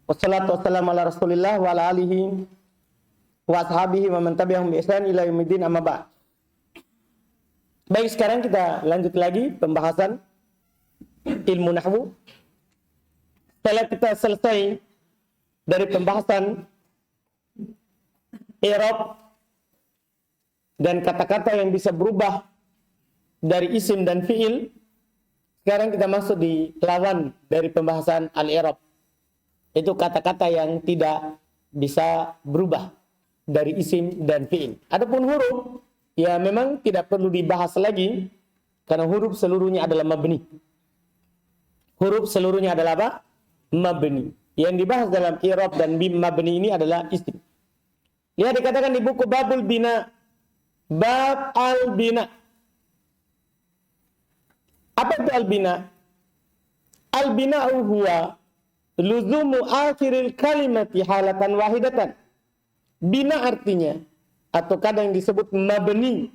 Wassalatu wassalamu ala Rasulillah wa ala alihi wa ashabihi wa man tabi'ahum bi ihsan ila yaumiddin, amma ba'd. Baik, sekarang kita lanjut lagi pembahasan ilmu nahwu. Setelah kita selesai dari pembahasan i'rab dan kata-kata yang bisa berubah dari isim dan fi'il, sekarang kita masuk di lawan dari pembahasan al-i'rab. Itu kata-kata yang tidak bisa berubah dari isim dan fi'il. Adapun huruf, ya memang tidak perlu dibahas lagi, karena huruf seluruhnya adalah mabni. Huruf seluruhnya adalah apa? Mabni. Yang dibahas dalam i'rab dan mabni ini adalah isim. Lihat dikatakan di buku Babul Bina, Bab al-Bina. Apa itu al-Bina? Al-Bina'u huwa luzumu akhiril kalimati halatan wahidatan. Bina artinya, atau kadang disebut mabni,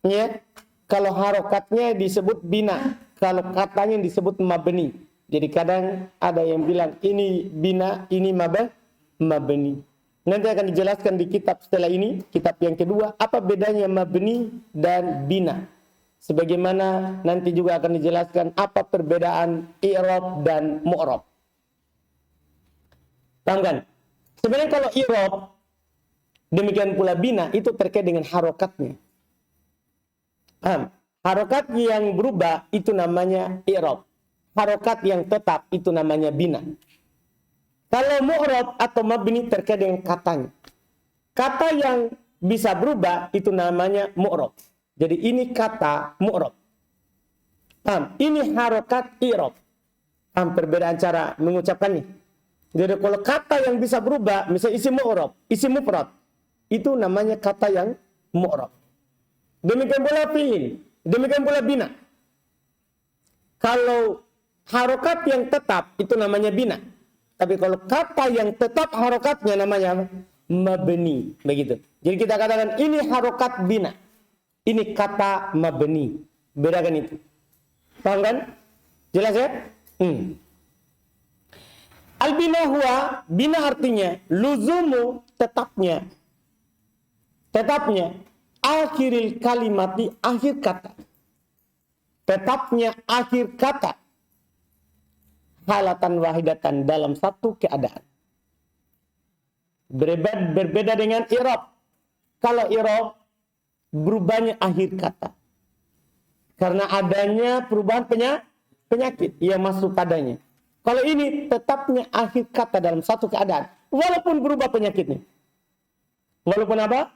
ya, kalau harokatnya disebut bina, kalau katanya disebut mabni. Jadi kadang ada yang bilang ini bina, ini mabni. Nanti akan dijelaskan di kitab setelah ini, kitab yang kedua, apa bedanya mabni dan bina. Sebagaimana nanti juga akan dijelaskan apa perbedaan i'rab dan mu'rab. Paham kan? Sebenarnya kalau i'rab, demikian pula bina, itu terkait dengan harokatnya. Paham? Harokat yang berubah itu namanya i'rab. Harokat yang tetap itu namanya bina. Kalau mu'rab atau mabni terkait dengan katanya. Kata yang bisa berubah itu namanya mu'rab. Jadi ini kata mu'rab. Paham? Ini harokat i'rab. Paham perbedaan cara mengucapkannya? Jadi kalau kata yang bisa berubah, misalnya isim mu'rab, isim mufrad, itu namanya kata yang mu'rab. Demikian pula fi'il, demikian pula bina. Kalau harokat yang tetap, itu namanya bina. Tapi kalau kata yang tetap harokatnya namanya mabni. Begitu. Jadi kita katakan ini harokat bina. Ini kata mabni. Bedakan itu. Paham kan? Jelas ya? Al-bina huwa, bina artinya luzumu, tetapnya. Tetapnya. Akhiril kalimati, akhir kata. Tetapnya akhir kata. Halatan wahidatan, dalam satu keadaan. Berbeda dengan i'rab. Kalau i'rab, berubahnya akhir kata. Karena adanya perubahan penyakit yang masuk padanya. Kalau ini tetapnya akhir kata dalam satu keadaan. Walaupun berubah penyakitnya. Walaupun apa?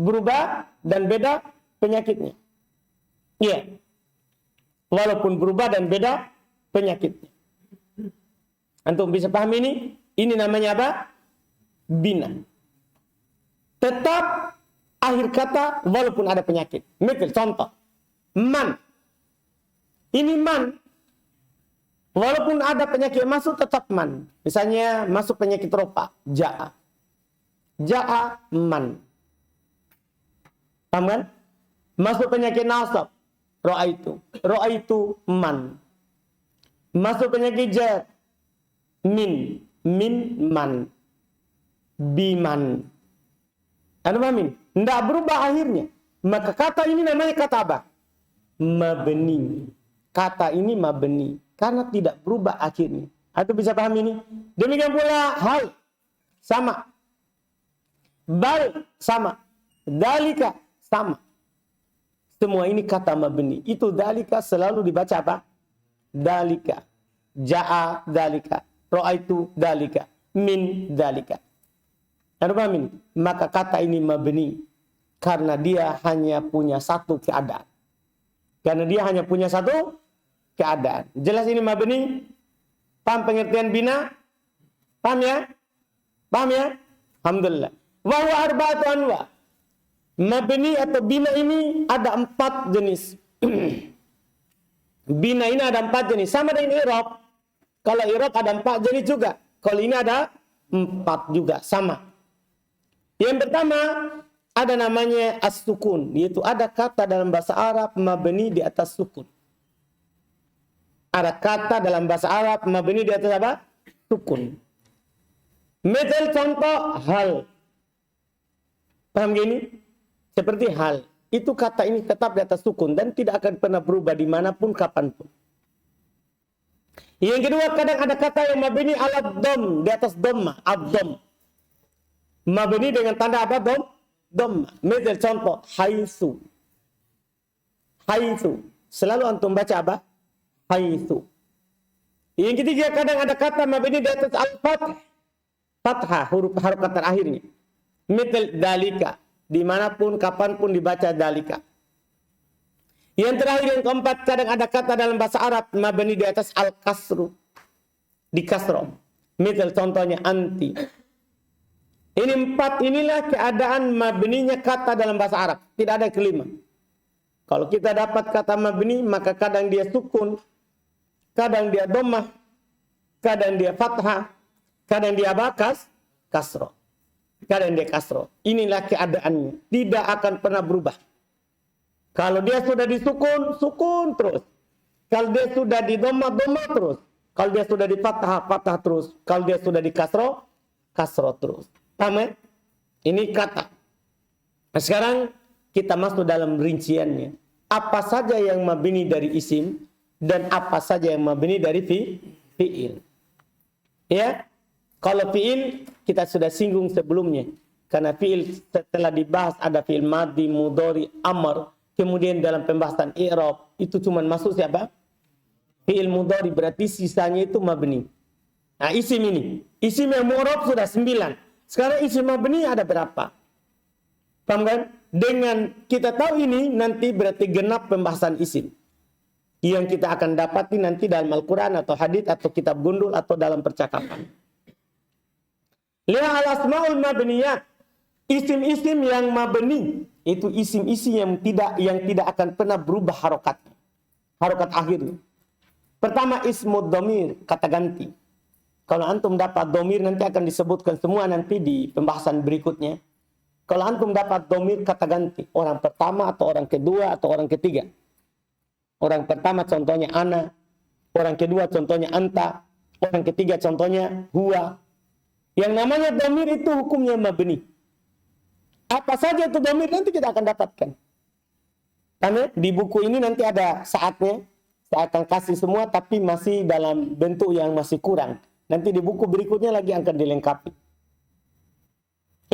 Berubah dan beda penyakitnya. Iya. Walaupun berubah dan beda penyakitnya. Antum bisa paham ini? Ini namanya apa? Bina. Tetap akhir kata walaupun ada penyakit. Misal contoh, man. Ini man. Walaupun ada penyakit masuk tetap man. Misalnya masuk penyakit ropa, ja'a. Ja'a man. Paham kan? Masuk penyakit nasab, ra'aitu. Ra'aitu man. Masuk penyakit jar, min man. Biman. Anda pahamin? Tidak berubah akhirnya. Maka kata ini namanya kata apa? Mabni. Kata ini mabni. Karena tidak berubah akhirnya. Anda bisa paham ini? Demikian pula hal. Sama. Bal. Sama. Dalika. Sama. Semua ini kata mabni. Itu dalika selalu dibaca apa? Dalika. Ja'a dalika. Ra'aitu dalika. Min dalika. Anda paham ini? Maka kata ini mabni. Karena dia hanya punya satu keadaan. Karena dia hanya punya satu keadaan. Jelas ini mabni? Paham pengertian bina? Paham ya? Paham ya? Alhamdulillah. Wa huwa arba'atu anwa. Mabni atau bina ini ada 4 jenis. Bina ini ada 4 jenis. Sama dengan i'rab. Kalau i'rab ada 4 jenis juga. Kalau ini ada 4 juga. Sama. Yang pertama, ada namanya as-sukun. Yaitu ada kata dalam bahasa Arab mabni di atas sukun. Ada kata dalam bahasa Arab mabni di atas apa? sukun. Misal contoh hal. Paham gini? Seperti hal. Itu kata ini tetap di atas sukun dan tidak akan pernah berubah dimanapun, kapanpun. Yang kedua, kadang ada kata yang mabni ala dom, di atas dhamma, ad-dom. Mabni dengan tanda apa? Dhamma. Misal contoh, haitsu. Haitsu. Selalu antum baca apa? Haitsu. Yang ketiga, kadang ada kata mabni di atas al-fath. Fathah, huruf harokat terakhirnya. Misal dalika. Dimanapun, kapanpun dibaca dalika. Yang terakhir, yang keempat, kadang ada kata dalam bahasa Arab mabni di atas al-kasru. Di kasro. Misal contohnya anti. Ini empat, inilah keadaan mabninya kata dalam bahasa Arab. Tidak ada kelima. Kalau kita dapat kata mabni, maka kadang dia sukun, kadang dia dhammah, kadang dia fathah, kadang dia kasro. Kadang dia kasro. Inilah keadaannya. Tidak akan pernah berubah. Kalau dia sudah disukun, sukun terus. Kalau dia sudah di dhammah, dhammah terus. Kalau dia sudah di fathah, fathah terus. Kalau dia sudah di kasro, kasro terus. Paham ya? Ini kata. Nah, sekarang kita masuk dalam rinciannya. Apa saja yang mabni dari isim dan apa saja yang mabni dari fi'il. Ya? Kalau fi'il kita sudah singgung sebelumnya. Karena fi'il setelah dibahas ada fi'il madhi, mudhari, amr. Kemudian dalam pembahasan i'rab itu cuma masuk siapa? Fi'il mudhari, berarti sisanya itu mabni. Nah, isim ini. Isim yang mu'rab sudah 9. Sekarang isim mabni ada berapa? Paham kan? Dengan kita tahu ini nanti berarti genap pembahasan isim. Yang kita akan dapati nanti dalam Al-Quran atau hadits atau kitab gundul atau dalam percakapan. Lihat al-asma'ul mabniyat. Isim-isim yang mabni itu isim-isim yang tidak akan pernah berubah harokatnya. Harokat akhirnya. Pertama ismud dhamir, kata ganti. Kalau antum dapat dhamir nanti akan disebutkan semua nanti di pembahasan berikutnya. Kalau antum dapat dhamir kata ganti, orang pertama atau orang kedua atau orang ketiga. Orang pertama contohnya ana, orang kedua contohnya anta, orang ketiga contohnya huwa. Yang namanya dhamir itu hukumnya mabni. Apa saja itu dhamir nanti kita akan dapatkan. Karena di buku ini nanti ada saatnya, saya akan kasih semua tapi masih dalam bentuk yang masih kurang. Nanti di buku berikutnya lagi akan dilengkapi.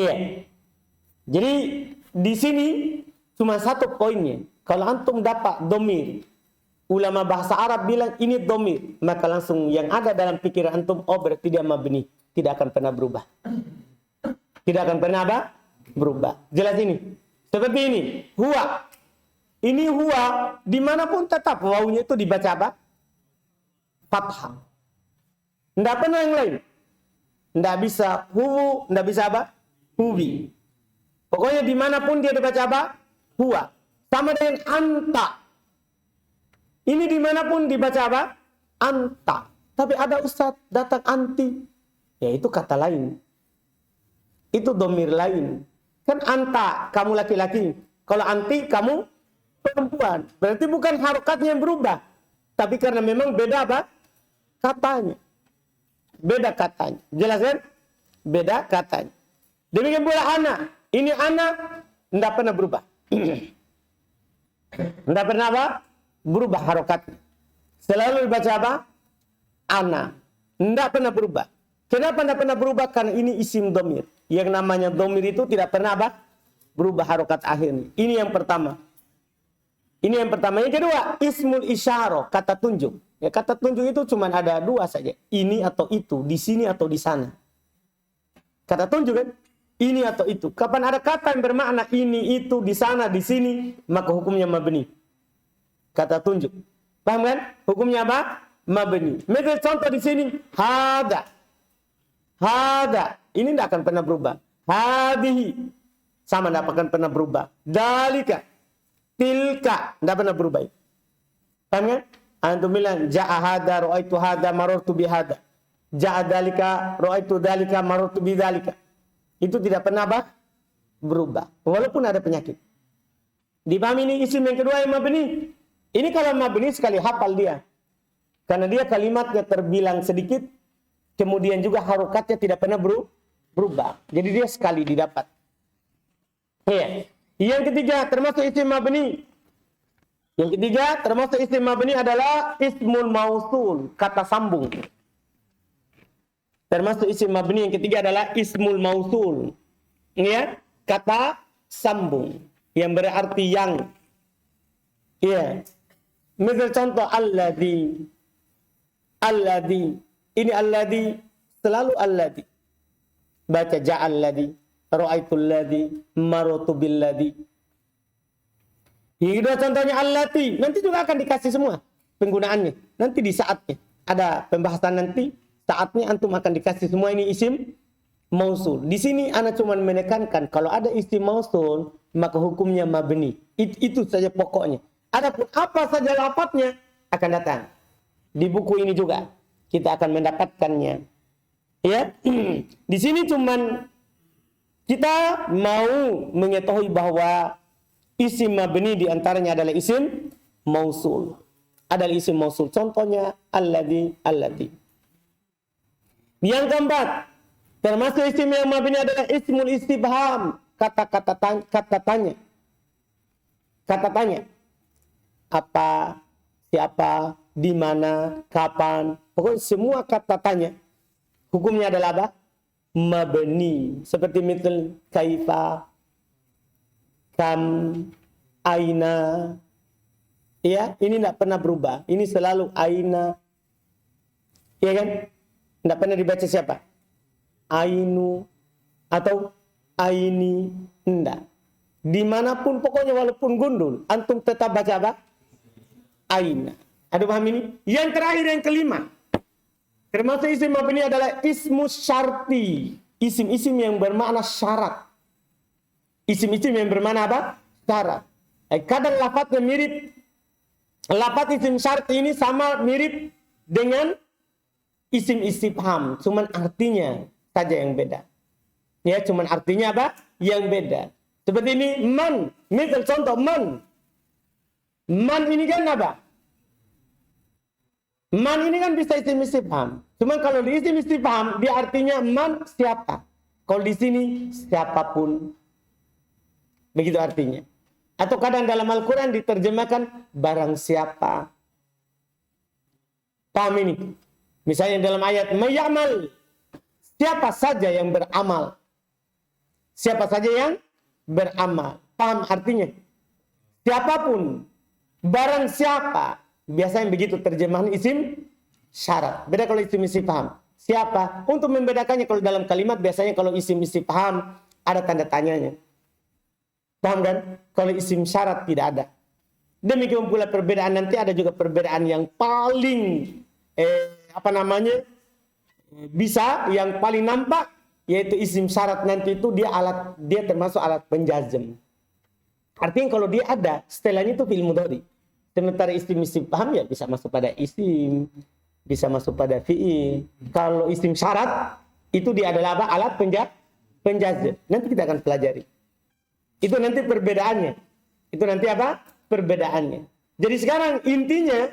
Iya. Jadi di sini cuma satu poinnya. Kalau antum dapat dhamir, ulama bahasa Arab bilang ini dhamir, maka langsung yang ada dalam pikiran antum, oh berarti dia mabni. Tidak akan pernah berubah. Tidak akan pernah apa? Berubah. Jelas ini. Seperti ini. Huwa. Ini huwa. Dimanapun tetap wawunya itu dibaca apa? Fathah. Tidak pernah yang lain. Tidak bisa huwu. Tidak bisa apa? Huwi. Pokoknya dimanapun dia dibaca apa? Huwa. Sama dengan anta. Ini dimanapun dibaca apa? Anta. Tapi ada ustaz datang anti. Ya itu kata lain. Itu dhamir lain. Kan anta, kamu laki-laki. Kalau anti, kamu perempuan. Berarti bukan harokatnya yang berubah. Tapi karena memang beda apa? Katanya. Beda katanya. Jelas kan? Beda katanya. Demikian pula anak. Ini anak, tidak pernah berubah. Tidak pernah apa? Berubah harokatnya. Selalu dibaca apa? Ana. Tidak pernah berubah. Kenapa tidak pernah berubah? Karena ini isim dhamir. Yang namanya dhamir itu tidak pernah apa? Berubah harokat akhirnya. Ini yang pertama. Ini yang pertama. Yang kedua, ismul isyarah, kata tunjuk. Ya, kata tunjuk itu cuma ada dua saja. Ini atau itu, di sini atau di sana. Kata tunjuk kan? Ini atau itu. Kapan ada kata yang bermakna ini, itu, di sana, di sini, maka hukumnya mabni. Kata tunjuk. Paham kan? Hukumnya apa? Mabni. Misal contoh di sini, hada. Hada. Ini tidak akan pernah berubah. Hadihi. Sama tidak akan pernah berubah. Dalika. Tilka. Tidak pernah berubah. Paham kan? Antum bilang, ja'a hada, ro'aitu hada, marortu bihada. Ja'a dalika, ro'aitu dalika, marortu bidalika. Itu tidak pernah apa? Berubah. Walaupun ada penyakit. Dipahami ini isim yang kedua yang mabni. Ini kalau mabni sekali hafal dia. Karena dia kalimatnya terbilang sedikit. kemudian juga harokatnya tidak pernah berubah. Jadi dia sekali didapat. Iya. Yang ketiga termasuk isim mabni. Yang ketiga termasuk isim mabni adalah ismul mausul, kata sambung. Termasuk isim mabni yang ketiga adalah ismul mausul. Ya, kata sambung yang berarti yang. Ya. Misal contoh alladzi. Alladzi. Ini alladzi, selalu alladzi. Baca ja'al ladzi, ra'aitul ladzi, marutu bil ladzi. Ini contohnya allati, nanti juga akan dikasih semua penggunaannya. Nanti di saatnya ada pembahasan nanti, saatnya antum akan dikasih semua ini isim mausul. Di sini ana cuma menekankan kalau ada isim mausul maka hukumnya mabni. Itu saja pokoknya. Adapun apa saja lafadznya akan datang di buku ini juga. Kita akan mendapatkannya. Ya, di sini cuman kita mau mengetahui bahwa isim mabni di antaranya adalah isim mausul. Adalah isim mausul. Contohnya alladzi, alladzi. Yang keempat, termasuk isim yang mabni adalah ismul istifham, kata tanya. Kata tanya. Apa, siapa, di mana, kapan, pokoknya semua kata tanya hukumnya adalah apa? Mabni. Seperti misal kaifa, kam, aina. Ya, ini tidak pernah berubah. Ini selalu aina. Iya kan? Tidak pernah dibaca siapa? Ainu atau aini. Tidak. Dimanapun pokoknya walaupun gundul, antum tetap baca apa? Aina. Ada paham ini? Yang terakhir yang kelima. Termasuk isim mabni adalah ismu syarti. Isim-isim yang bermakna syarat. Isim-isim yang bermakna apa? Syarat. Kadang lafadznya mirip. Lafadz isim syarti ini sama mirip dengan isim istifham. Cuman artinya saja yang beda. Ya, cuman artinya apa? Yang beda. Seperti ini man. Misal contoh man. Man ini kan apa? Man ini kan bisa isim istifham. Cuma kalau di isim istifham dia artinya man siapa. Kalau di sini siapapun. Begitu artinya. Atau kadang dalam Al-Quran diterjemahkan barang siapa. Paham ini? Misalnya dalam ayat mayamal. Siapa saja yang beramal. Siapa saja yang beramal. Paham artinya? Siapapun. Barang siapa. Biasanya begitu terjemahan isim syarat. Beda kalau isim istifham. Siapa? Untuk membedakannya kalau dalam kalimat biasanya kalau isim istifham ada tanda tanyanya. Paham kan? Kalau isim syarat tidak ada. Demikian pula perbedaan nanti ada juga perbedaan yang paling bisa yang paling nampak yaitu isim syarat nanti itu dia termasuk alat penjazm. Artinya kalau dia ada setelahnya itu fi'il mudhari. Sementara isim istifham ya bisa masuk pada isim, bisa masuk pada fi'il. Kalau isim syarat itu dia adalah apa? Alat penjazm. Nanti kita akan pelajari. Itu nanti perbedaannya. Itu nanti apa? Perbedaannya. Jadi sekarang intinya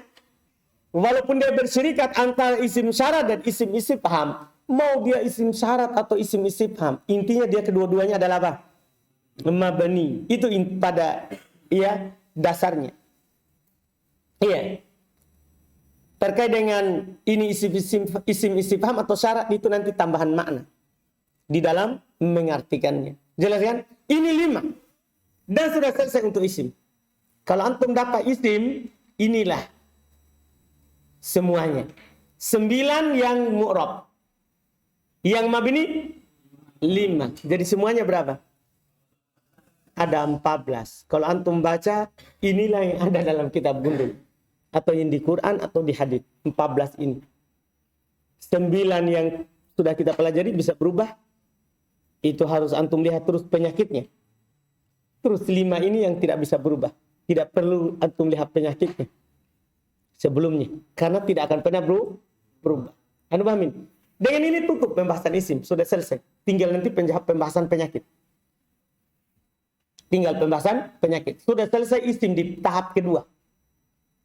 walaupun dia berserikat antara isim syarat dan isim istifham, mau dia isim syarat atau isim istifham, intinya dia kedua-duanya adalah apa? Mabni. Itu pada ya dasarnya. Iya. Terkait dengan ini isim istifham atau syarat itu nanti tambahan makna di dalam mengartikannya. Jelas kan? Ini 5. Dan sudah selesai untuk isim. Kalau antum dapat isim, inilah semuanya. 9 yang mu'rab. Yang mabni 5. Jadi semuanya berapa? Ada 14. Kalau antum baca, inilah yang ada dalam kitab gundul. Atau yang di Quran atau di hadits. 14 ini. 9 yang sudah kita pelajari bisa berubah. Itu harus antum lihat terus penyakitnya. Terus 5 ini yang tidak bisa berubah. Tidak perlu antum lihat penyakitnya. Sebelumnya. Karena tidak akan pernah berubah. Anda pahamin? Dengan ini tutup pembahasan isim. Sudah selesai. Tinggal nanti pembahasan penyakit. Tinggal pembahasan penyakit. Sudah selesai isim di tahap kedua.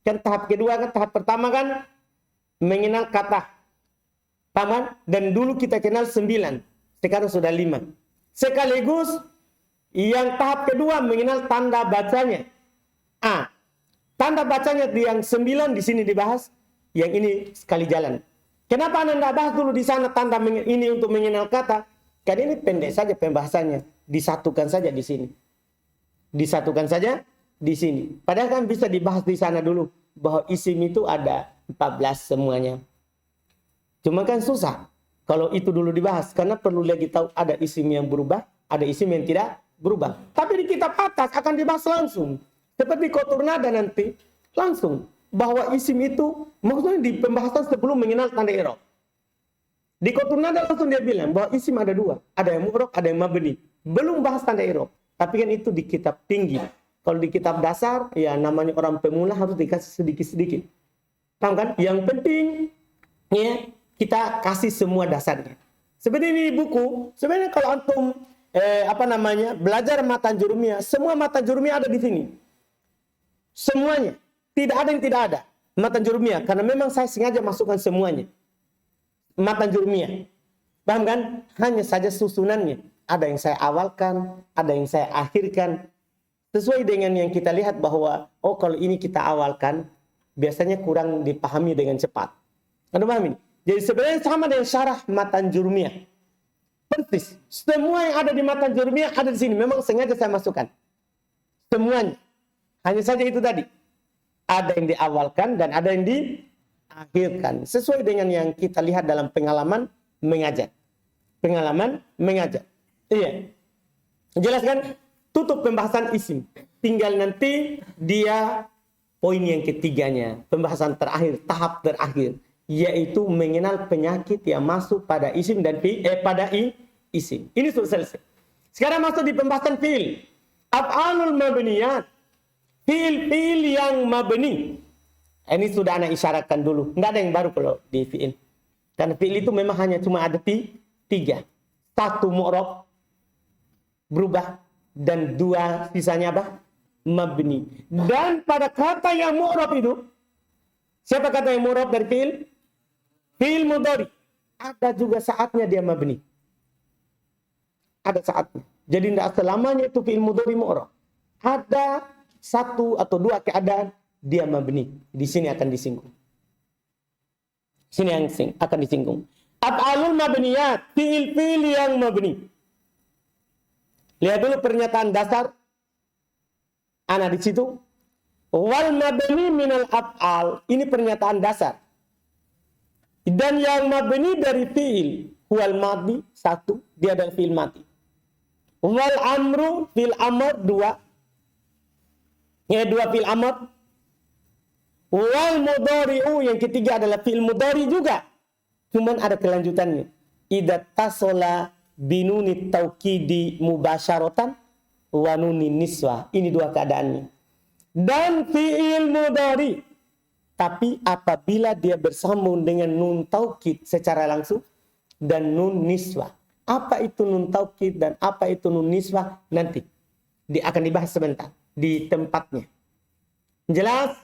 Kan tahap kedua kan, tahap pertama kan mengenal kata. Paham kan? Dan dulu kita kenal 9, sekarang sudah 5. Sekaligus yang tahap kedua mengenal tanda bacanya. Tanda bacanya yang 9 di sini dibahas, yang ini sekali jalan. Kenapa Anda tidak bahas dulu di sana tanda ini untuk mengenal kata? Karena ini pendek saja pembahasannya, disatukan saja di sini. Disatukan saja di sini. Padahal kan bisa dibahas di sana dulu bahwa isim itu ada 14 semuanya. Cuma kan susah kalau itu dulu dibahas karena perlu lagi tahu ada isim yang berubah, ada isim yang tidak berubah. Tapi di kitab atas akan dibahas langsung. Seperti kotor nada nanti langsung bahwa isim itu maksudnya di pembahasan sebelum mengenal tanda i'rab. Di kotor nada langsung dia bilang bahwa isim ada 2, ada yang mu'rab, ada yang mabni. Belum bahas tanda i'rab. Tapi kan itu di kitab tinggi. Kalau di kitab dasar, ya namanya orang pemula harus dikasih sedikit-sedikit. Paham kan? Yang penting, ya kita kasih semua dasarnya. Seperti ini buku, sebenarnya kalau antum belajar matan jurumiyah, semua matan jurumiyah ada di sini. Semuanya, tidak ada yang tidak ada matan jurumiyah, karena memang saya sengaja masukkan semuanya. Matan jurumiyah. Paham kan? Hanya saja susunannya. Ada yang saya awalkan, ada yang saya akhirkan. Sesuai dengan yang kita lihat bahwa, oh kalau ini kita awalkan, biasanya kurang dipahami dengan cepat. Anda paham ini? Jadi sebenarnya sama dengan syarah matan jurumiyah. Persis. Semua yang ada di matan jurumiyah ada di sini. Memang sengaja saya masukkan. Semuanya. Hanya saja itu tadi. Ada yang diawalkan dan ada yang diakhirkan. Sesuai dengan yang kita lihat dalam pengalaman mengajar. Pengalaman mengajar. Iya. Jelaskan, tutup pembahasan isim. Tinggal nanti dia poin yang ketiganya. Pembahasan terakhir, tahap terakhir. Yaitu mengenal penyakit yang masuk pada isim dan isim. Ini sudah selesai. Sekarang masuk di pembahasan fi'il. Af'alul mabniyat. Fi'il yang mabni. Ini sudah anak isyaratkan dulu. Nggak ada yang baru kalau di fi'il. Karena fi'il itu memang hanya cuma ada 3. 1 mu'rab, berubah, dan 2 sisanya apa? Mabni. Dan pada kata yang mu'rab itu, siapa kata yang mu'rab dari fi'il? Fi'il mudhari. Ada juga saatnya dia mabni. Ada saatnya. Jadi tidak selamanya itu fi'il mudhari mu'rab. Ada 1 atau 2 keadaan dia mabni. Di sini akan disinggung. Sini yang akan disinggung. Af'alul mabniyat, fi'il yang mabni. Lihat dulu pernyataan dasar. Ana di situ. Wal mabni minal af'al. Ini pernyataan dasar. Dan yang mabni dari fi'il. Wal madi, 1. Dia adalah fi'il madi. Wal amru, fi'il amr, 2. 2 fi'il amr. Wal mudhari'u, yang ketiga adalah fi'il mudhari juga. Cuman ada kelanjutannya. Idza tasola binuni taukidi mubasyaratan wa nuni niswa. Ini 2 keadaannya. Dan fi'il mudhari. Tapi apabila dia bersambung dengan nun taukid secara langsung dan nun niswa. Apa itu nun taukid dan apa itu nun niswa? Nanti akan dibahas sebentar di tempatnya. Jelas?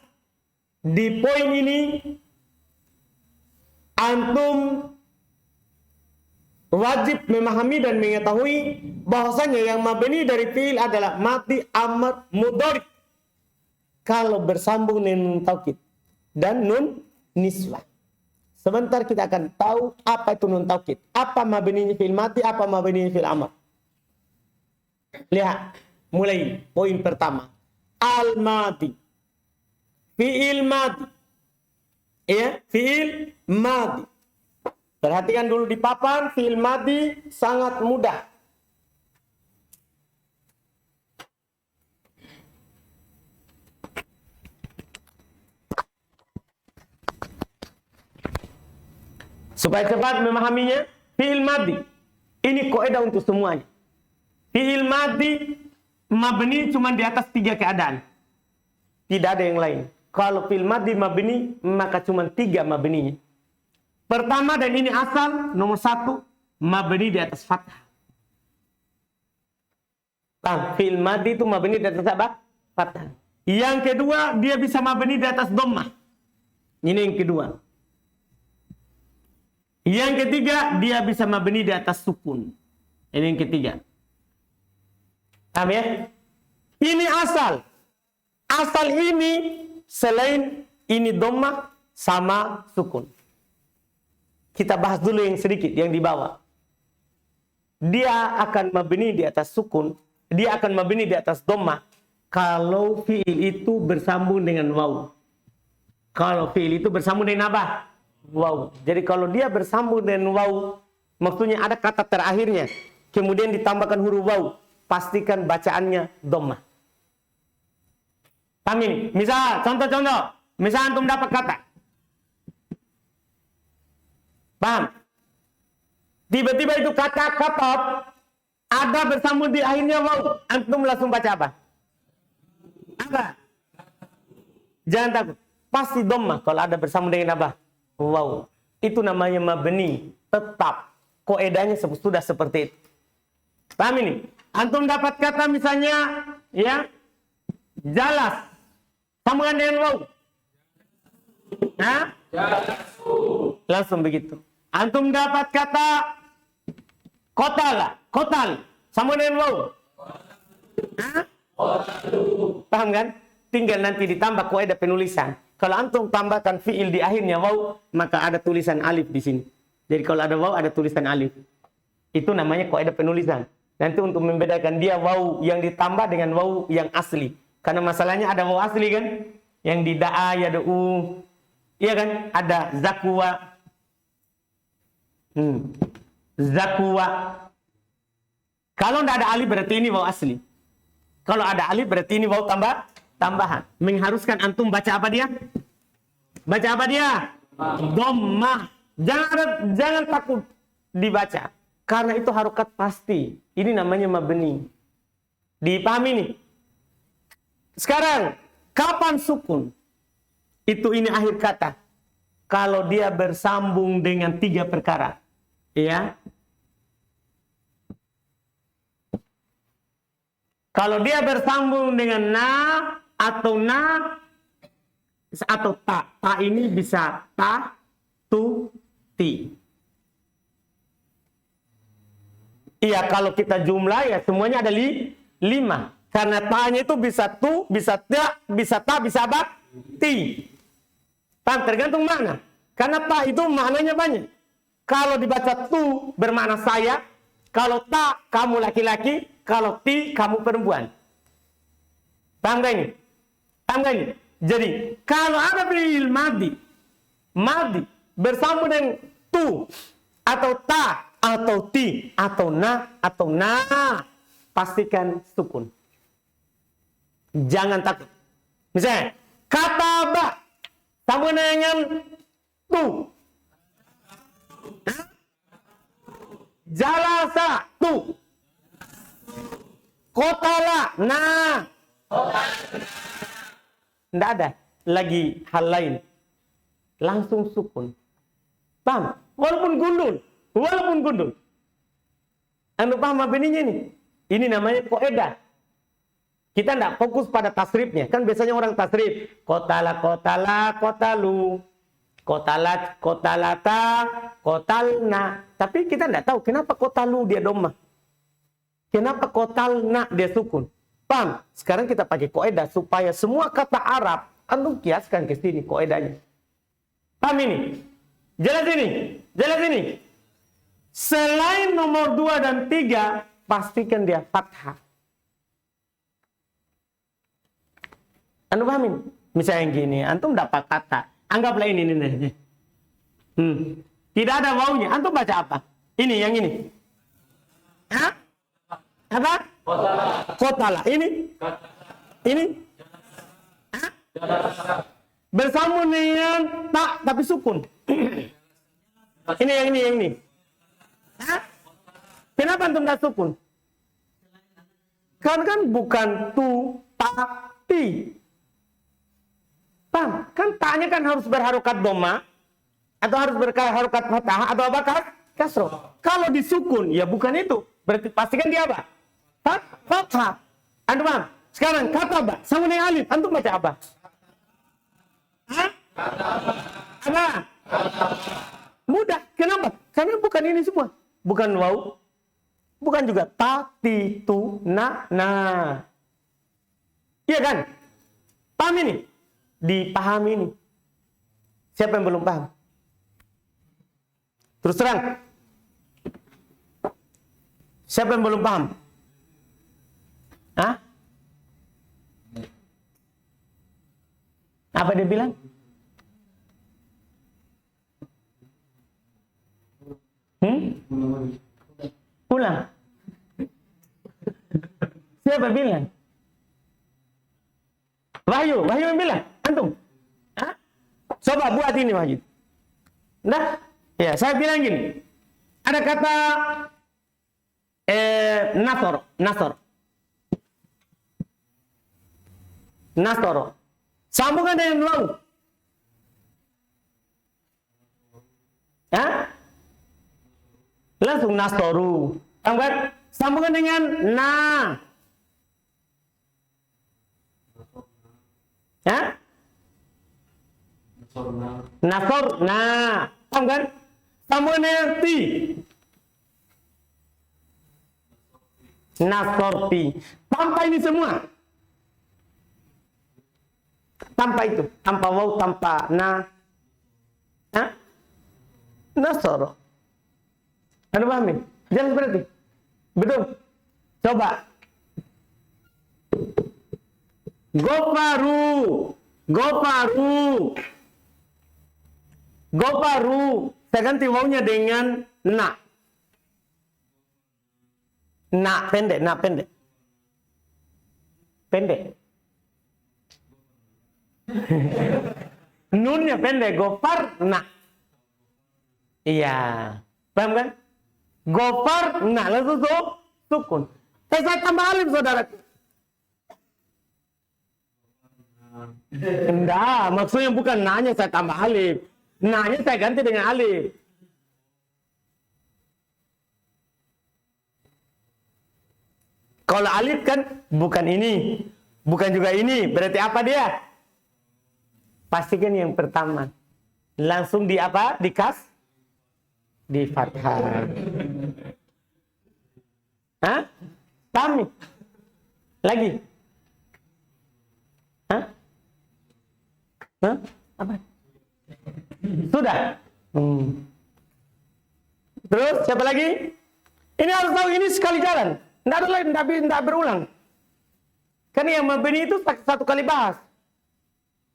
Di poin ini antum wajib memahami dan mengetahui bahwasanya yang mabni dari fi'il adalah madi, amr, mudhari. Kalau bersambung dengan nun taukid dan nun niswah. Sebentar kita akan tahu apa itu nun taukid. Apa mabninya fi'il madi, apa mabninya fi'il amr. Lihat, mulai poin pertama. Al-madi. Fi'il madi. Ya, fi'il madi. Perhatikan dulu di papan, fi'il madi sangat mudah. Supaya cepat memahaminya, fi'il madi. Ini kaidah untuk semuanya. Fi'il madi mabni cuma di atas 3 keadaan. Tidak ada yang lain. Kalau fi'il madi mabni, maka cuma 3 mabninya. Pertama, dan ini asal, nomor 1, mabni di atas fathah. Fi'il madi itu mabni di atas apa? Fathah. Yang kedua, dia bisa mabni di atas dhammah. Ini yang kedua. Yang ketiga, dia bisa mabni di atas sukun. Ini yang ketiga. Paham ya? Ini asal. Asal ini selain ini dhammah sama sukun. Kita bahas dulu yang sedikit, yang di bawah. Dia akan mabni di atas sukun. Dia akan mabni di atas dhammah kalau fiil itu bersambung dengan waw. Kalau fiil itu bersambung dengan apa? Waw. Jadi kalau dia bersambung dengan waw, maksudnya ada kata terakhirnya, kemudian ditambahkan huruf waw, pastikan bacaannya dhammah. Paham ini? Misal, contoh-contoh. Misal antum dapat kata. Paham? Tiba-tiba itu kata katab ada bersambung di akhirnya waw. Antum langsung baca apa? Apa? Jangan takut. Pasti dhammah kalau ada bersambung dengan apa? Waw. Itu namanya mabni. Tetap. Koedanya sudah seperti itu. Paham ini? Antum dapat kata misalnya, ya, jalas. Sambungan dengan waw. Hah? Langsung begitu. Antum dapat kata kotala. Kotal. Sambungan dengan waw. Hah? Paham kan? Tinggal nanti ditambah kaidah penulisan. Kalau antum tambahkan fiil di akhirnya waw, maka ada tulisan alif di sini. Jadi kalau ada waw, ada tulisan alif. Itu namanya kaidah penulisan. Nanti untuk membedakan dia waw yang ditambah dengan waw yang asli. Karena masalahnya ada waw asli kan? Yang di da'a, yada'u. Iya kan? Ada zakwa. Zakwa. Kalau tidak ada alif berarti ini waw asli. Kalau ada alif berarti ini waw tambahan. Mengharuskan antum baca apa dia? Baca apa dia? Dhammah. Jangan takut dibaca. Karena itu harokat pasti. Ini namanya mabni. Dipahami nih? Sekarang, kapan sukun? Itu ini akhir kata. Kalau dia bersambung dengan 3 perkara. Ya. Kalau dia bersambung dengan na atau ta. Ta ini bisa ta, tu, ti. Iya, kalau kita jumlah ya semuanya ada 5. Karena ta-nya itu bisa tu, bisa ta, bisa apa? Ti. Paham? Tergantung mana. Karena ta itu maknanya banyak. Kalau dibaca tu bermakna saya. Kalau ta, kamu laki-laki. Kalau ti, kamu perempuan. Paham gak ini? Paham gak ini? Jadi, kalau ada fi'il madhi bersambung dengan tu, atau ta, atau ti, atau na, pastikan sukun. Jangan takut. Misalnya, kata ba sambung dengan tu. Jalasa tu. Kotala na. Tidak ada lagi hal lain. Langsung sukun. Paham? Walaupun gundul. Anda paham apa ini? Ini namanya kaidah. Kita tidak fokus pada tasrifnya. Kan biasanya orang tasrif. Kotala, kotalu. Kotalat, kotalata, kotalna. Tapi kita tidak tahu kenapa kotalu dia dhammah. Kenapa kotalna dia sukun. Paham? Sekarang kita pakai kaidah supaya semua kata Arab antum kiaskan ke sini kaidahnya. Paham ini? Jelas ini. Selain nomor 2 dan 3, pastikan dia fathah. Antum pahamin? Misalnya yang gini, antum dapat kata. Anggaplah ini. Tidak ada wawunya. Antum baca apa? Ini, yang ini. Hah? Apa? Kotala. Ini? Hah? Bersambung dengan tak, tapi sukun. Ini, yang ini. Hah? Kenapa antum tak sukun? Kan bukan tu, ta, ti. Paham? Kan ta'nya kan harus berharokat dhammah atau harus berharokat fathah atau apa kasroh. Kalau disukun ya bukan itu. Berarti pastikan dia apa? Fathah. Antum paham? Sekarang kata ba sama dengan alif. Antum baca apa? Hah? Apa? Mudah. Kenapa? Karena bukan ini semua. Bukan waw. Bukan juga ta, ti, tu, na, na. Iya kan? Paham ini? Dipahami ini. Siapa yang belum paham? Terus terang. Siapa yang belum paham? Hah? Apa dia bilang? Pulang. Siapa bilang? Wahyu yang bilang. Antum? Hah? Coba buat ini Wahyu. Nah, ya saya bilang gini. Ada kata Nasoro. Sambungan dengan waw. Hah? Langsung nasoru. Kan? Sambungan dengan na. Hah? Nasor na. Kan? Sambungan dengan ti. Nasorti. Tanpa ini semua. Tanpa itu. Tanpa waw, tanpa na. Hah? Nasoro. Anda pahami? Jangan berarti. Betul. Coba. Goparu. Saya ganti wawnya dengan na. Na pendek. Nunnya pendek. Gopar na. Iya. Paham kan? Gopar, nah langsung sukun. Saya tambah alif saudara. Enggak, maksudnya bukan nanya saya tambah alif. Nanya saya ganti dengan alif. Kalau alif kan bukan ini, bukan juga ini. Berarti apa dia? Pastikan yang pertama. Langsung di apa? Di fathah. Hah? Paham? Lagi? Hah? Apa? Sudah? Terus siapa lagi? Ini harus tahu ini sekali jalan. Tidak ada lain, tidak berulang. Karena yang membeni itu satu kali bahas.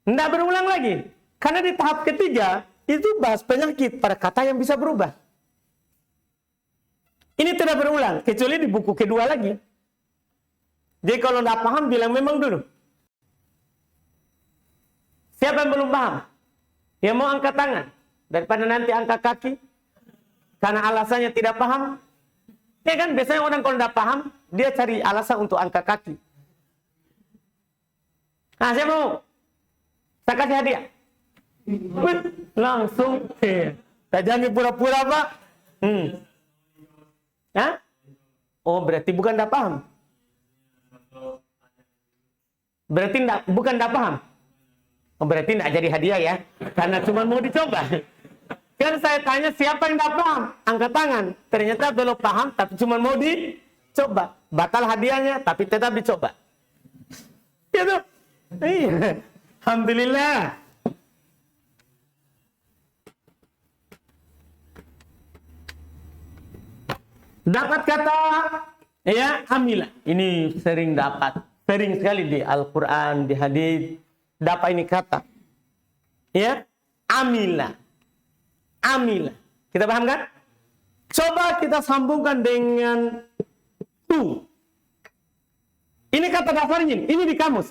Tidak berulang lagi. Karena di tahap ketiga itu bahas penyakit pada kata yang bisa berubah. Ini tidak berulang, kecuali di buku kedua lagi. Jadi kalau tidak paham, bilang memang dulu. Siapa yang belum paham? Yang mau angkat tangan. Daripada nanti angkat kaki. Karena alasannya tidak paham. Ya kan, biasanya orang kalau tidak paham, dia cari alasan untuk angkat kaki. Nah, siapa mau? Saya kasih hadiah. Langsung. Tak jangan pura-pura, Pak. Hah? Oh, berarti bukan tidak paham. Berarti bukan tidak paham. Oh, berarti tidak jadi hadiah ya. Karena cuma mau dicoba. Kan saya tanya siapa yang tidak paham? Angkat tangan. Ternyata belum paham, tapi cuma mau dicoba. Batal hadiahnya, tapi tetap dicoba. Gitu. Iya. Alhamdulillah. Dapat kata ya amilah. Ini sering dapat. Sering sekali di Al-Quran, di hadis. Dapat ini kata. Ya. Amilah. Kita paham kan? Coba kita sambungkan dengan tu. Ini kata dasarnya. Ini di kamus.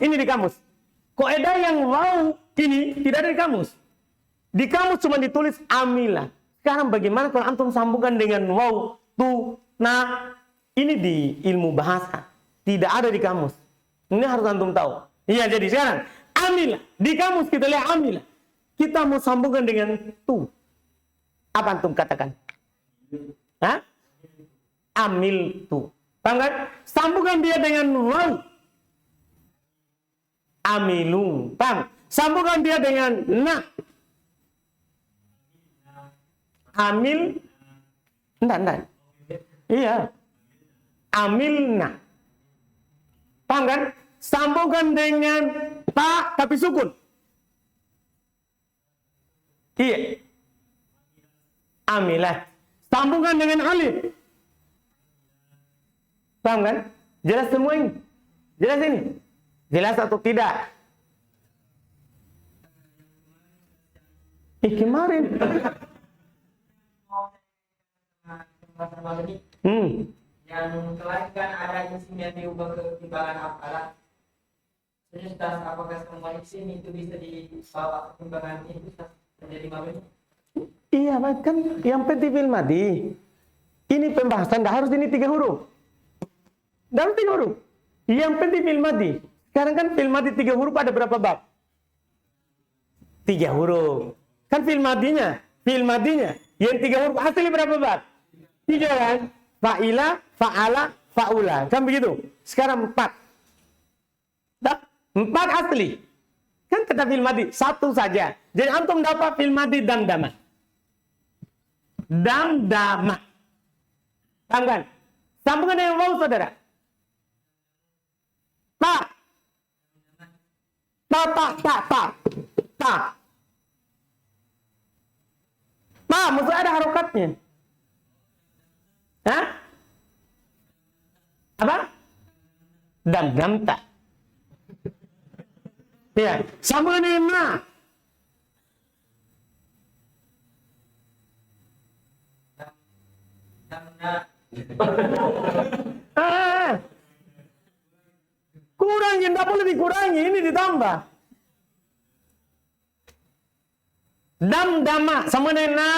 Kaidah yang wow ini tidak ada di kamus. Di kamus cuma ditulis amilah. Sekarang bagaimana kalau antum sambungkan dengan wow, tu, nah, ini di ilmu bahasa. Tidak ada di kamus. Ini harus antum tahu. Iya, jadi sekarang amilah. Di kamus kita lihat amilah. Kita mau sambungkan dengan tu. Apa antum katakan? Hah? Amil tu. Paham kan? Sambungkan dia dengan waw. Amilung. Paham? Sambungkan dia dengan na. Amil. Enggak. Iya. Amilna. Paham kan? Sambungkan dengan ta tapi sukun. Iya. Amilat. Sambungkan dengan alif. Paham kan? Jelas semua ini? Jelas ini? Jelas atau tidak? Kemarin. Yang selain kan ada isim yang diubah ke timbangan apalah. Terus apakah semua isim itu bisa dibawa ke timbangan itu menjadi mabni? Iya, kan yang penting fil madhi. Ini pembahasan, harus ini 3 huruf. Harus 3 huruf. Yang penting fil madhi. Sekarang kan fil madhi 3 huruf ada berapa bab? 3 huruf. Kan fil madhinya yang 3 huruf asli berapa bab? 3 kan? Fa'ila, fa'ala, fa'ula. Kan begitu? Sekarang 4. 4 asli. Kan kata fil madhi 1 saja. Jadi antum dapat fil madhi damdama. Damdama. Paham kan? Sambungan dengan waw saudara. Ta. Ta, mesti ada harokatnya. Hah? Apa? Damdamta. Ya, sambungan dengan ma. Kurangi, tidak boleh dikurangi, ini ditambah. Damdama sama dengan na.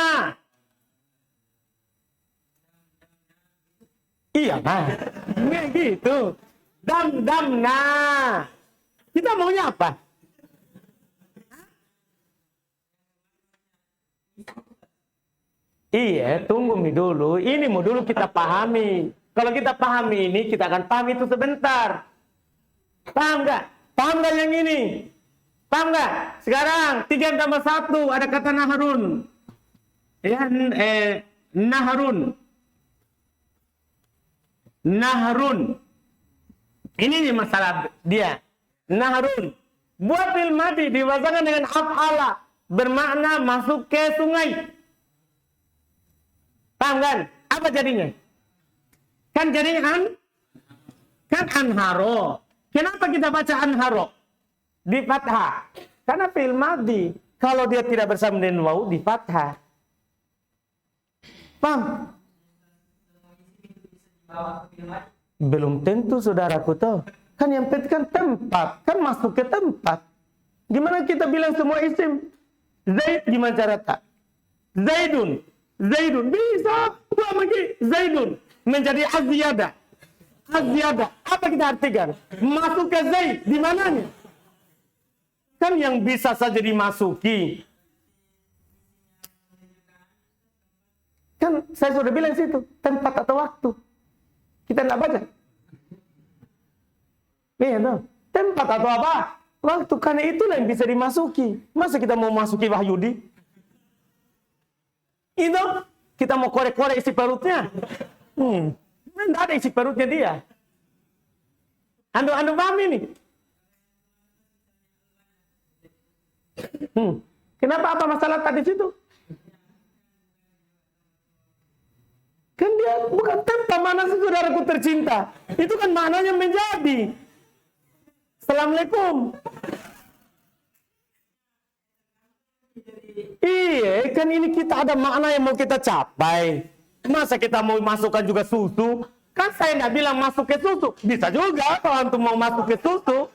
Iya kan? Nggak gitu. Damdamna. Kita maunya apa? Iya, tunggu dulu. Ini mau dulu kita pahami. Kalau kita pahami ini, kita akan pahami itu sebentar. Paham nggak? Paham nggak yang ini? Paham nggak? Sekarang 3 tambah 1 ada kata naharun. Ya, naharun. Naharun. Ini nih masalah dia. Naharun. Buat fil madhi diwazakan dengan af'ala, bermakna masuk ke sungai. Paham kan? Apa jadinya? Kan jadinya kan anharo. Kenapa kita baca anharo di fathah? Karena fi'il madhi kalau dia tidak bersama dengan waw di fathah. Paham? Belum tentu saudaraku tuh. Kan yang penting kan tempat, kan masuk ke tempat. Gimana kita bilang semua isim? Zaid gimana cara tak? Zaidun bisa. Buat lagi Zaidun menjadi azyada. Apa kita artikan? Masuk ke Zaid di mananya? Kan yang bisa saja dimasuki. Kan saya sudah bilang situ, tempat atau waktu. Kita tidak baca. Iya tuh, tempat atau apa? Waktu, karena itulah yang bisa dimasuki. Masa kita mau masuki Wahyudi? Itu kita mau korek-korek isi perutnya. Tidak ada isi perutnya dia. Anda paham ini? Kenapa apa masalah tadi situ? Kan dia bukan tempat mana sih saudaraku tercinta. Itu kan maknanya menjadi. Assalamualaikum. Iya, kan ini kita ada makna yang mau kita capai. Masa kita mau masukkan juga susu? Kan saya nggak bilang masuk ke susu. Bisa juga kalau antum mau masuk ke susu.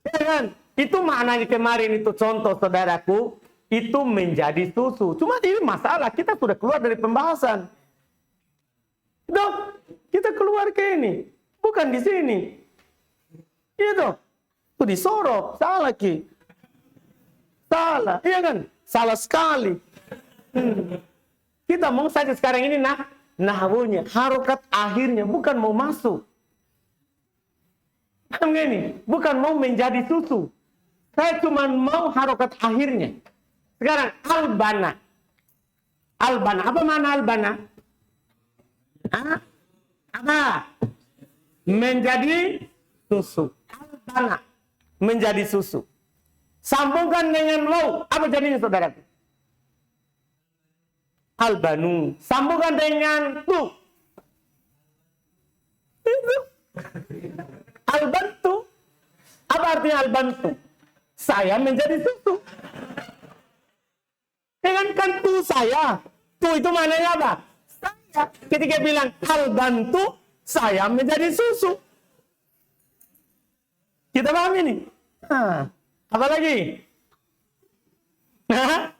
Ya kan? Itu maknanya kemarin itu contoh saudaraku. Itu menjadi susu. Cuma ini masalah, kita sudah keluar dari pembahasan. Dok, kita keluar ke ini. Bukan di sini. Itu. Itu disorot. Salah Ki. Salah. Iya kan? Salah sekali. Kita mau saja sekarang ini nahwunya. Harokat akhirnya. Bukan mau masuk. Paham gak ini? Bukan mau menjadi susu. Saya cuma mau harokat akhirnya. Sekarang albana. Albana. Apa mana albana? Hah? Apa? Menjadi susu. Albana. Menjadi susu. Sambungkan dengan waw. Apa jadinya saudaraku? Albanu. Sambungkan dengan tu. Itu. Albantu. Apa artinya albantu? Saya menjadi susu. Kan tu saya. Tu itu maknanya apa? Saya. Ketika bilang albantu, saya menjadi susu. Kita paham ini? Nah, apa lagi? Nah,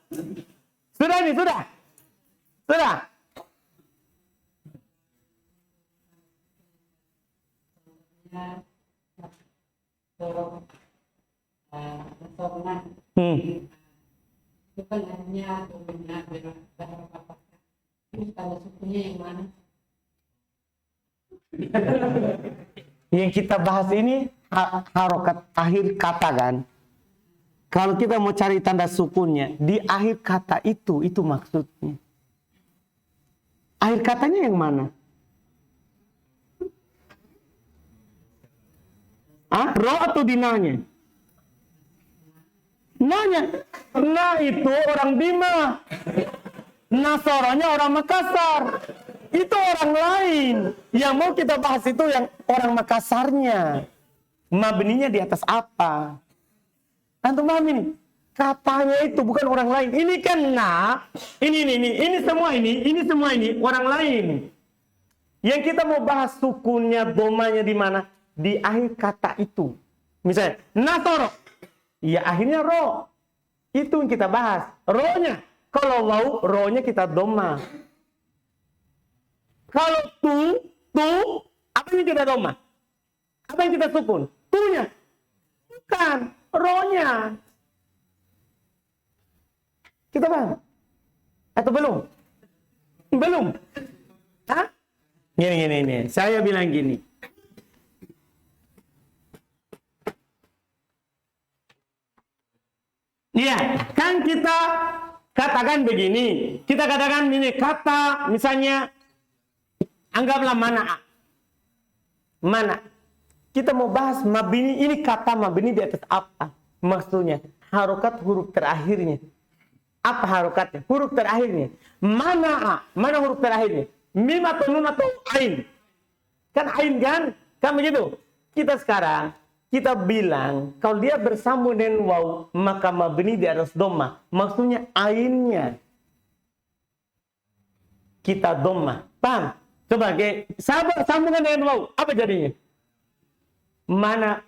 sudah nih, sudah. Sudah. Itu kan hanya dominan berapa terus kalau sukunya yang mana? Yang kita bahas ini harokat akhir kata kan. Kalau kita mau cari tanda sukunnya di akhir kata itu maksudnya. Akhir katanya yang mana? Ro atau dinanya? Nanya. Nah itu orang Bima. Nasoronya orang Makassar. Itu orang lain. Yang mau kita bahas itu yang orang Makassarnya. Mabninya di atas apa? Antum paham ini? Katanya itu bukan orang lain. Ini kan ini semua ini orang lain. Yang kita mau bahas sukunnya, domanya di mana? Di akhir kata itu. Misalnya, Nasoro. Ya akhirnya ro. Itu yang kita bahas. Ro-nya. Kalau waw, ro-nya kita doma. Kalau tu, apa yang kita doma? Apa yang kita sukun? Tu-nya. Bukan. Ro-nya. Kita paham? Atau belum? Belum? Hah? Gini. Saya bilang gini. Iya, kan kita katakan begini. Kita katakan ini kata misalnya anggaplah mana. Mana? Kita mau bahas mabni, ini kata mabni di atas apa? Maksudnya harokat huruf terakhirnya. Apa harokatnya? Huruf terakhirnya. Mana huruf terakhirnya? Mim atau nun atau ain? Kan ain kan? Kan begitu? Kita sekarang kita bilang kalau dia bersambung dengan waw maka mabni di atas dhamma. Maksudnya ainnya kita dhamma. Paham? Coba sambungkan dengan waw. Apa jadinya? Mana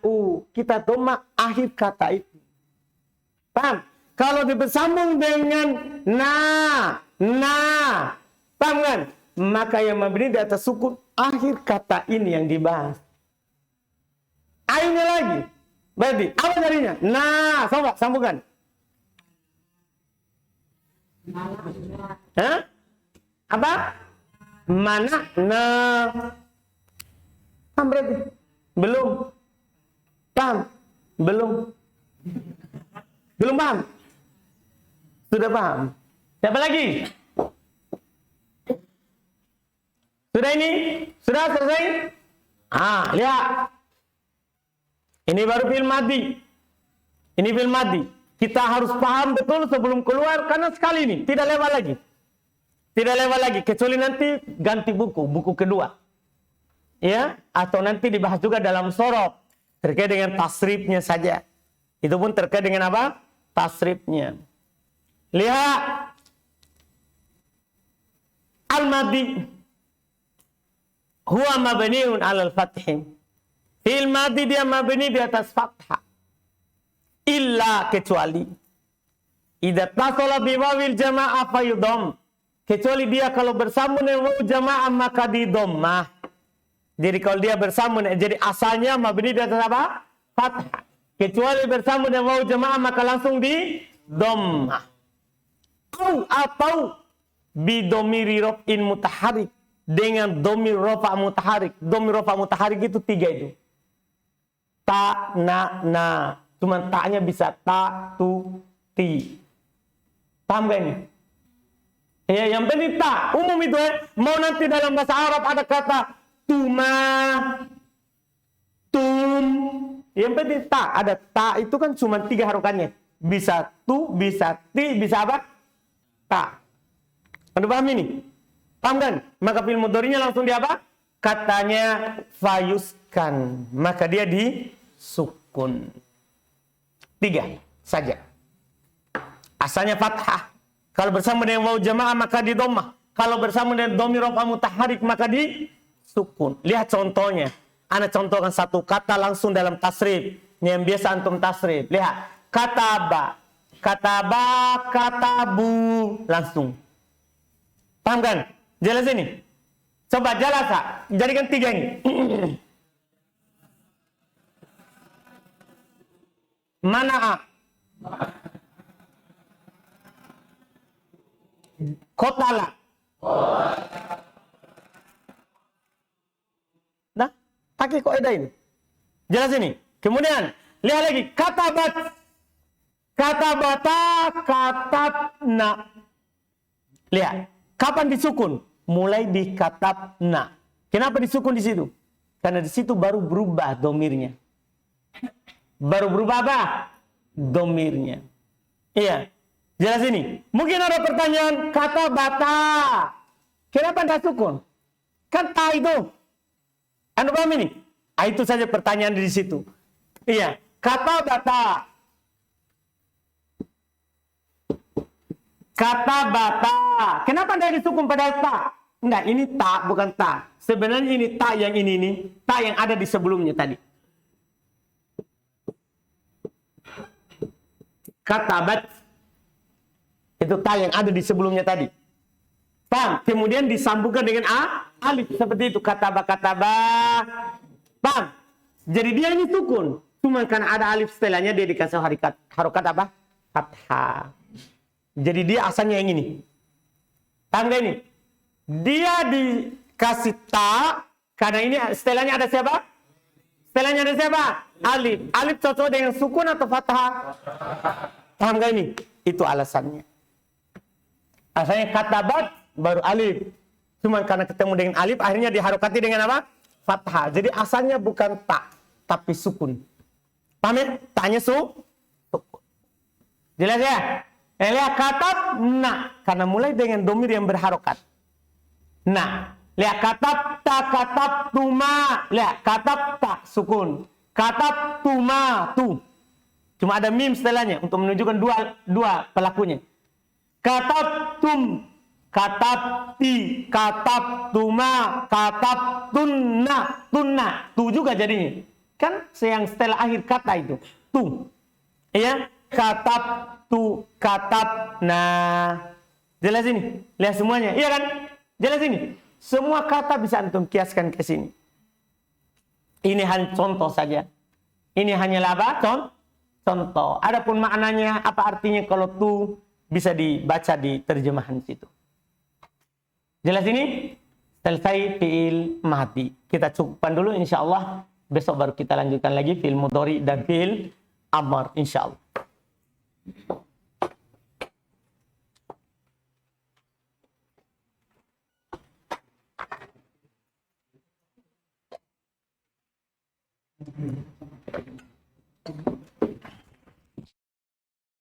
kita dhamma akhir kata itu. Paham? Kalau bersambung dengan paham kan? Maka yang mabni di atas sukun akhir kata ini yang dibahas. Ainnya lagi. Berarti apa jadinya? Coba sambungkan. Hah? Apa? Mana? Paham berarti? Belum. Paham? Belum. Belum paham? Sudah paham? Siapa lagi? Sudah ini? Sudah selesai? Lihat. Ini baru fi'il madhi. Ini fi'il madhi. Kita harus paham betul sebelum keluar karena sekali ini tidak lewat lagi. Tidak lewat lagi kecuali nanti ganti buku kedua. Ya, atau nanti dibahas juga dalam sorot terkait dengan tasrifnya saja. Itu pun terkait dengan apa? Tasrifnya. Lihat. Al-madhi huwa mabniun 'alal fathi. Fi'il madhi dia mabni di atas fathah. Illa kecuali idza tasala bi wawil jamaah fayudham. Kecuali dia kalau bersambung dengan waw jamaah maka di dhammah. Jadi kalau dia bersambung jadi asalnya mabni di atas apa? Fathah. Kecuali bersambung dengan waw jamaah maka langsung di dhammah. Atau bi dhamiri raf'in mutaharrik dengan dhamir rafa mutaharrik. Dhamir rafa mutaharrik itu 3 itu. Ta, na. Cuman taknya bisa ta, tu, ti. Paham gak ini? Ya, yang penting ta. Umum itu mau nanti dalam bahasa Arab ada kata tuma, tum. Yang penting ta. Ada ta itu kan cuma 3 harokannya. Bisa tu, bisa ti, bisa apa? Ta. Anda paham ini? Paham kan? Maka fi'il mudhari'nya langsung dia apa? Katanya fayuskan. Maka dia disukun. 3 saja. Asalnya fathah. Kalau bersama dengan waw jamaah maka di dhammah. Kalau bersama dengan dhamir rafa mutaharrik maka di sukun. Lihat contohnya. Ana contohkan satu kata langsung dalam tasrif. Yang biasa antum tasrif. Lihat. Kataba. Kataba, katabu. Langsung. Paham kan? Jelas ini? Coba jelas, Kak. Jadikan 3 ini. Mana? Kotala. Nah, pakai kaidah ini. Jelas ini. Kemudian, lihat lagi. Katabat. Katabata, katabna. Lihat. Kapan disukun? Mulai di katabna. Kenapa disukun di situ? Karena di situ baru berubah domirnya. Baru berubah apa? Domirnya. Iya. Jelas ini. Mungkin ada pertanyaan, kata bata. Kenapa tidak sukun? Kan ta itu. Anda paham ini? Itu saja pertanyaan di situ. Iya. Kata bata. Kata bata. Kenapa tidak disukun pada ta? Enggak, ini ta bukan ta. Sebenarnya ini ta yang ini. Ta yang ada di sebelumnya tadi. Katabat. Itu ta yang ada di sebelumnya tadi. Paham? Kemudian disambungkan dengan alif. Seperti itu. Kataba. Paham? Jadi dia ini sukun. Cuma karena ada alif setelahnya dia dikasih harokat apa? Fathah. Jadi dia asalnya yang ini. Paham gak ini? Dia dikasih ta. Karena ini setelahnya ada siapa? Setelahnya ada siapa? Alif. Alif cocok dengan sukun atau fathah? Paham gak ini? Itu alasannya. Asalnya katabat baru alif. Cuma karena ketemu dengan alif akhirnya diharokati dengan apa? Fathah. Jadi asalnya bukan ta, tapi sukun. Paham ya? Tanya sukun. Jelas ya? Lihat katab na. Karena mulai dengan domir yang berharokat. Nah. Lihat katab ta, katab tuma. Lihat katab ta, sukun. Katab tuma, tu. Cuma ada mim setelahnya untuk menunjukkan dua pelakunya. Katab tum, katab ti, katab tuma, katab tunna, tu juga jadinya. Kan yang setelah akhir kata itu, tu. Iya, katab tu, katab nah. Jelas ini? Lihat semuanya. Iya kan? Jelas ini? Semua kata bisa antum kiaskan ke sini. Ini hanya contoh saja. Ini hanyalah apa? Contoh. Adapun maknanya, apa artinya kalau tu bisa dibaca di terjemahan situ. Jelas ini? Selesai fi'il madi. Kita cukupkan dulu insyaallah. Besok baru kita lanjutkan lagi fi'il mudhari dan fi'il amr insyaallah.